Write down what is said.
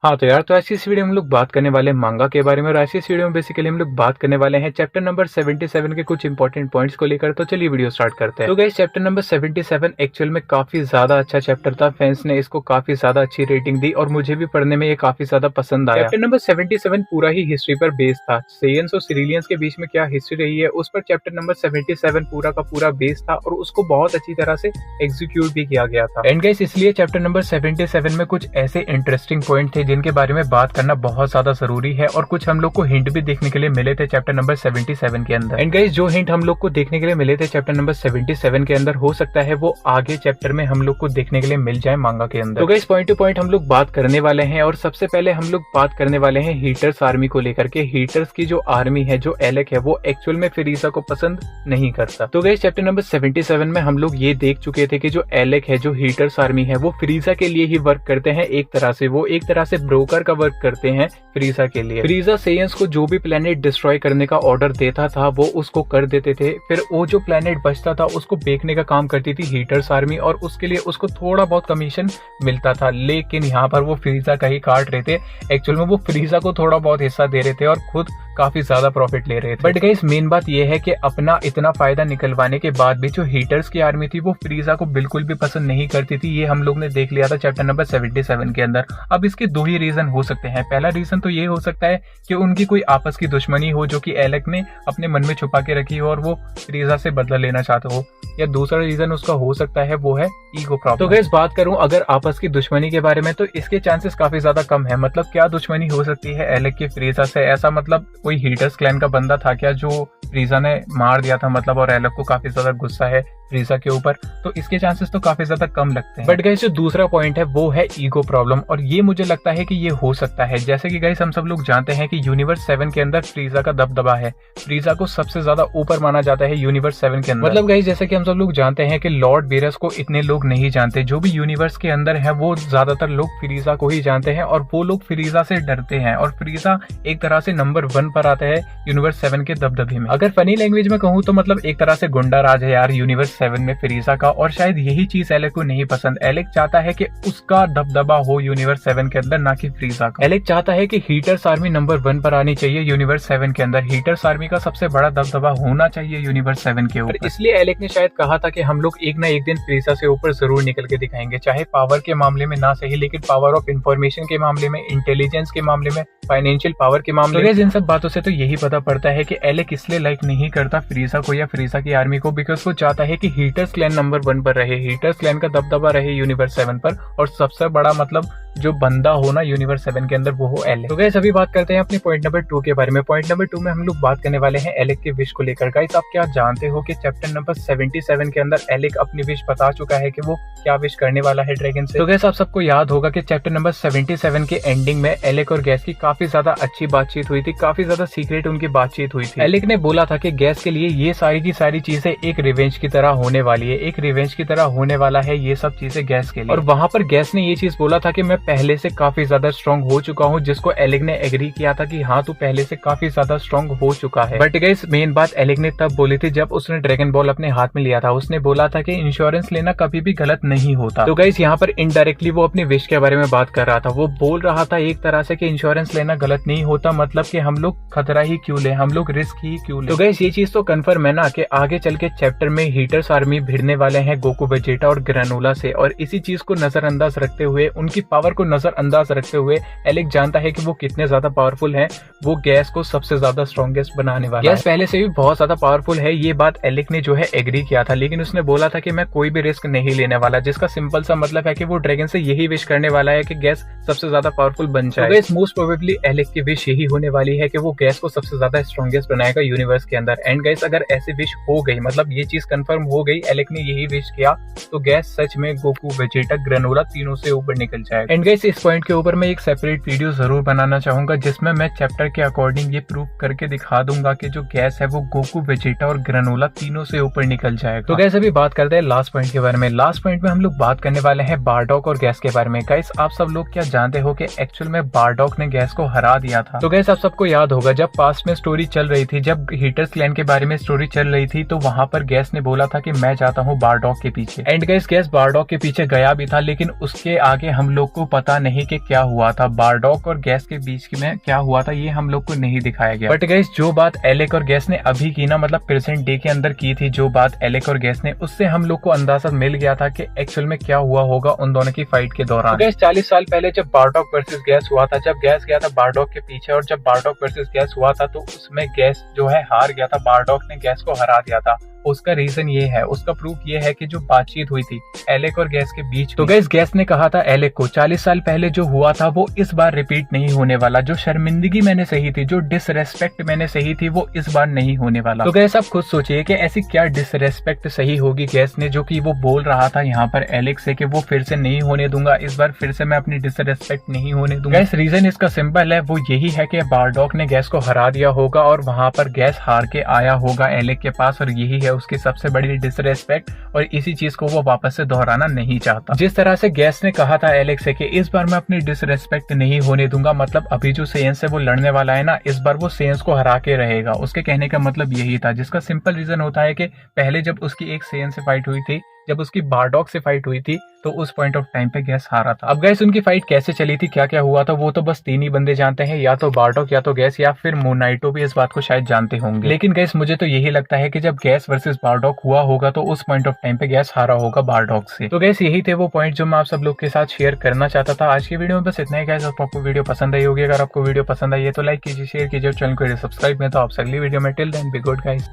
हाँ तो यार, तो आज की इस वीडियो में हम लोग बात करने वाले हैं मांगा के बारे में। और आज की इस वीडियो में बेसिकली हम लोग बात करने वाले हैं चैप्टर नंबर 77 के कुछ इंपॉर्टेंट पॉइंट्स को लेकर। तो चलिए वीडियो स्टार्ट करते हैं। तो गाइस, चैप्टर नंबर 77 एक्चुअल में काफी ज्यादा अच्छा चैप्टर था। फैंस ने इसको काफी ज्यादा अच्छी रेटिंग दी और मुझे भी पढ़ने में ये काफी ज्यादा पसंद आया। चैप्टर नंबर 77 पूरा ही हिस्ट्री पर बेस्ड था। सेयंस और सिरिलियंस के बीच में क्या हिस्ट्री रही है उस पर चैप्टर नंबर 77 पूरा का पूरा बेस्ड था और उसको बहुत अच्छी तरह से एग्जीक्यूट भी किया गया था। एंड गाइस, इसलिए चैप्टर नंबर 77 में कुछ ऐसे इंटरेस्टिंग पॉइंट थे जिनके बारे में बात करना बहुत ज्यादा जरूरी है। और कुछ हम लोग को हिंट भी देखने के लिए मिले थे चैप्टर नंबर 77 के अंदर। एंड गाइस, जो हिंट हम लोग को देखने के लिए मिले थे चैप्टर नंबर 77 के अंदर, हो सकता है वो आगे चैप्टर में हम लोग को देखने के लिए मिल जाए मांगा के अंदर। तो गाइस, पॉइंट टू पॉइंट हम लोग बात करने वाले हैं। और सबसे पहले हम लोग बात करने वाले हैं हीटर्स आर्मी को लेकर के। हीटर्स की जो आर्मी है, जो एलेक है, वो एक्चुअल में फ्रीजा को पसंद नहीं करता। तो गाइस, चैप्टर नंबर 77 में हम लोग ये देख चुके थे कि जो एलेक है, जो हीटर्स आर्मी है, वो फ्रीजा के लिए ही वर्क करते हैं। एक तरह से वो एक तरह से ब्रोकर का वर्क करते हैं फ्रीजा के लिए। फ्रीजा सेयंस को जो भी प्लेनेट डिस्ट्रॉय करने का ऑर्डर देता था वो उसको कर देते थे। फिर वो जो प्लेनेट बचता था उसको बेचने का काम करती थी हीटर्स आर्मी और उसके लिए उसको थोड़ा बहुत कमीशन मिलता था। लेकिन यहाँ पर वो फ्रीजा का ही काट रहे थे। एक्चुअल में वो फ्रीजा को थोड़ा बहुत हिस्सा दे रहे थे और खुद काफी ज्यादा प्रॉफिट ले रहे थे। बट गाइस, मेन बात ये है कि अपना इतना फायदा निकलवाने के बाद भी जो हीटर्स की आर्मी थी वो फ्रीजा को बिल्कुल भी पसंद नहीं करती थी। ये हम लोग ने देख लिया था चैप्टर नंबर 77 के अंदर। अब इसके दो ही रीजन हो सकते हैं। पहला रीजन तो ये हो सकता है कि उनकी कोई आपस की दुश्मनी हो जो कि एलेक ने अपने मन में छुपा के रखी हो और वो फ्रीजा से बदला लेना चाहते हो। या दूसरा रीजन उसका हो सकता है वो है ईगो प्रॉब्लम। तो गाइस, बात करूं अगर आपस की दुश्मनी के बारे में, तो इसके चांसेस काफी ज्यादा कम है। मतलब क्या दुश्मनी हो सकती है एलेक की फ्रीजा से? ऐसा मतलब कोई हीटर्स क्लैन का बंदा था क्या जो फ्रीजा ने मार दिया था, मतलब, और एलेक को काफी ज्यादा गुस्सा है फ्रीजा के ऊपर? तो इसके चांसेस तो काफी ज्यादा कम लगते हैं। बट गाइस, जो दूसरा पॉइंट है वो है ईगो प्रॉब्लम। और ये मुझे लगता है कि ये हो सकता है। जैसे कि गाइस, हम सब लोग जानते हैं कि यूनिवर्स 7 के अंदर फ्रीजा का दबदबा है। फ्रीजा को सबसे ज्यादा ऊपर माना जाता है यूनिवर्स 7 के अंदर। मतलब गाइस, जैसे कि हम सब लोग जानते हैं कि लॉर्ड बेरस को इतने लोग नहीं जानते। जो भी यूनिवर्स के अंदर है वो ज्यादातर लोग फ्रीजा को ही जानते हैं और वो लोग फ्रीजा से डरते हैं। और फ्रीजा एक तरह से नंबर 1 पर आता है यूनिवर्स 7 के दबदबे में। अगर फनी लैंग्वेज में कहूँ तो मतलब एक तरह से गुंडा राज है यार यूनिवर्स 7 में फ्रीजा का। और शायद यही चीज एलेक को नहीं पसंद। एलेक चाहता है कि उसका दबदबा हो यूनिवर्स 7 के अंदर, ना कि फ्रीजा का। एलेक चाहता है कि हीटर्स आर्मी नंबर 1 पर आनी चाहिए यूनिवर्स 7 के अंदर। हीटर्स आर्मी का सबसे बड़ा दबदबा होना चाहिए यूनिवर्स 7 के ऊपर। इसलिए एलेक ने शायद कहा था कि हम लोग एक ना एक दिन फ्रीजा से ऊपर जरूर निकल के दिखाएंगे। चाहे पावर के मामले में ना सही, लेकिन पावर ऑफ इंफॉर्मेशन के मामले में, इंटेलिजेंस के मामले में, फाइनेंशियल पावर के मामले में। इन सब बातों से तो यही पता पड़ता है कि एलेक इसलिए लाइक नहीं करता फ्रीजा को या फ्रीजा की आर्मी को, बिकॉज वो चाहता है कि हीटर्स क्लैन नंबर 1 पर रहे, हीटर्स क्लैन का दबदबा रहे यूनिवर्स 7 पर। और सबसे बड़ा मतलब जो बंदा हो ना यूनिवर्स 7 के अंदर वो हो एलेक। तो गाइस, अभी बात करते हैं अपने पॉइंट नंबर 2 के बारे में। पॉइंट नंबर 2 में हम लोग बात करने वाले हैं एलेक के विश को लेकर। गाइस, आप क्या जानते हो कि चैप्टर नंबर 77 के अंदर एलेक अपनी विश बता चुका है कि वो क्या विश करने वाला है ड्रैगन से? तो गाइस, आप सबको याद होगा कि चैप्टर नंबर 77 के एंडिंग में एलेक और गैस की काफी ज्यादा अच्छी बातचीत हुई थी, काफी ज्यादा सीक्रेट उनकी बातचीत हुई थी। एलेक ने बोला था कि गैस के लिए ये सारी की सारी चीजें एक रिवेंज की तरह होने वाली है, एक रिवेंज की तरह होने वाला है ये सब चीजें गैस के लिए। और वहां पर गैस ने ये चीज बोला था कि मैं पहले से काफी ज्यादा स्ट्रॉन्ग हो चुका हूँ, जिसको एलेक ने एग्री किया था कि हाँ, तू पहले से काफी ज्यादा स्ट्रॉन्ग हो चुका है। बट गाइस, मेन बात एलेक ने तब बोली थी जब उसने ड्रैगन बॉल अपने हाथ में लिया था। उसने बोला था कि इंश्योरेंस लेना कभी भी गलत नहीं होता। तो गाइस, यहाँ पर इनडायरेक्टली वो अपने विश के बारे में बात कर रहा था। वो बोल रहा था एक तरह से कि इंश्योरेंस लेना गलत नहीं होता, मतलब कि हम लोग खतरा ही क्यों ले, हम लोग रिस्क ही क्यों ले। तो गाइस, ये चीज तो कंफर्म है ना कि आगे चल के चैप्टर में हीटर्स आर्मी भिड़ने वाले हैं गोकू, वेजेटा और ग्रेनोला से। और इसी चीज को नजरअंदाज रखते हुए, उनकी पावर को नजरअंदाज रखते हुए, एलेक जानता है कि वो कितने ज्यादा पावरफुल हैं। वो गैस को सबसे ज्यादा स्ट्रॉन्गेस्ट बनाने वाला है। गैस पहले से भी बहुत ज्यादा पावरफुल है, ये बात एलेक ने जो है एग्री किया था। लेकिन उसने बोला था कि मैं कोई भी रिस्क नहीं लेने वाला, जिसका सिंपल सा मतलब है कि वो ड्रैगन से यही विश करने वाला है कि गैस सबसे ज्यादा पावरफुल बन जाए। तो गैस, मोस्ट प्रोबेबली एलेक की विश यही होने वाली है कि वो गैस को सबसे ज्यादा स्ट्रॉन्गेस्ट बनाएगा यूनिवर्स के अंदर। एंड गैस, अगर ऐसी विश हो गई, मतलब ये चीज कंफर्म हो गई, एलेक ने यही विश किया, तो गैस सच में गोकू, वेजेटा, ग्रेनोला तीनों से ऊपर निकल जाएगा। एंड गैस, इस पॉइंट के ऊपर मैं एक सेपरेट वीडियो जरूर बनाना चाहूंगा जिसमें मैं चैप्टर के अकॉर्डिंग ये प्रूव करके दिखा दूंगा कि जो गैस है वो गोकू, वेजेटा और ग्रेनोला तीनों से ऊपर निकल जाएगा। तो गैस, अभी बात करते हैं लास्ट पॉइंट के बारे में। लास्ट पॉइंट में हम लोग बात करने वाले हैं बारडॉक और गैस के बारे में। गाइस, आप सब लोग क्या जानते हो कि एक्चुअल में बारडॉक ने गैस को हरा दिया था? तो गैस, आप सबको याद होगा जब पास्ट में स्टोरी चल रही थी, जब हीटर्स क्लैन के बारे में स्टोरी चल रही थी, तो वहां पर गैस ने बोला था कि मैं जाता हूँ बारडॉक के पीछे। एंड गैस, बारडॉक के पीछे गया भी था, लेकिन उसके आगे हम लोग को पता नहीं कि क्या हुआ था, बारडॉक और गैस के बीच में क्या हुआ था ये हम लोग को नहीं दिखाया गया। बट गाइस जो बात एलेक और गैस ने अभी की ना, मतलब प्रेजेंट डे के अंदर की थी जो बात एलेक और गैस ने, उससे हम लोग को अंदाजा मिल गया था कि एक्चुअल में क्या हुआ होगा उन दोनों की फाइट के दौरान। तो गैस 40 साल पहले जब बारडॉक वर्सेस गैस हुआ था, जब गैस गया था बारडॉक के पीछे और जब बारडॉक वर्सेस गैस हुआ था तो उसमें गैस जो है हार गया था, बारडॉक ने गैस को हरा दिया था। उसका रीजन ये है, उसका प्रूफ ये है कि जो बातचीत हुई थी एलेक और गैस के बीच, तो गैस ने कहा था एलेक को 40 साल पहले जो हुआ था वो इस बार रिपीट नहीं होने वाला, जो शर्मिंदगी मैंने सही थी, जो डिसरेस्पेक्ट मैंने सही थी वो इस बार नहीं होने वाला। तो गैस आप खुद सोचिए कि ऐसी क्या डिसरेस्पेक्ट सही होगी गैस ने, जो कि वो बोल रहा था यहाँ पर एलेक से कि वो फिर से नहीं होने दूंगा, इस बार फिर से मैं अपनी डिसरेस्पेक्ट नहीं होने दूंगा। गैस रीजन इसका सिंपल है, वो यही है कि बारडॉक ने गैस को हरा दिया होगा और वहां पर गैस हार के आया होगा एलेक के पास, और यही है उसकी सबसे बड़ी डिसरेस्पेक्ट, और इसी चीज को वो वापस से दोहराना नहीं चाहता। जिस तरह से गैस ने कहा था एलेक से कि इस बार मैं अपनी डिसरेस्पेक्ट नहीं होने दूंगा, मतलब अभी जो सेयंस है वो लड़ने वाला है ना, इस बार वो सेयंस को हरा के रहेगा। उसके कहने का मतलब यही था, जिसका सिंपल रीजन होता है कि पहले जब उसकी एक सेयंस से फाइट हुई थी, जब उसकी बारडॉक से फाइट हुई थी, तो उस पॉइंट ऑफ टाइम पे गैस हारा था। अब गैस उनकी फाइट कैसे चली थी, क्या क्या हुआ था, वो तो बस 3 ही बंदे जानते हैं, या तो बारडॉक, या तो गैस, या फिर मोनाइटो भी इस बात को शायद जानते होंगे। लेकिन गैस मुझे तो यही लगता है कि जब गैस वर्सेस बारडॉक हुआ होगा तो उस पॉइंट ऑफ टाइम पे गैस हारा होगा बारडॉक से। तो गैस यही थे वो पॉइंट जो मैं आप सब लोग के साथ शेयर करना चाहता था आज की वीडियो में। बस इतना ही गैस, आपको वीडियो पसंद आई होगी, अगर आपको वीडियो पसंद आई है तो लाइक कीजिए, शेयर कीजिए, चैनल को सब्सक्राइब में। तो आपसे अगली वीडियो में, till then be good guys.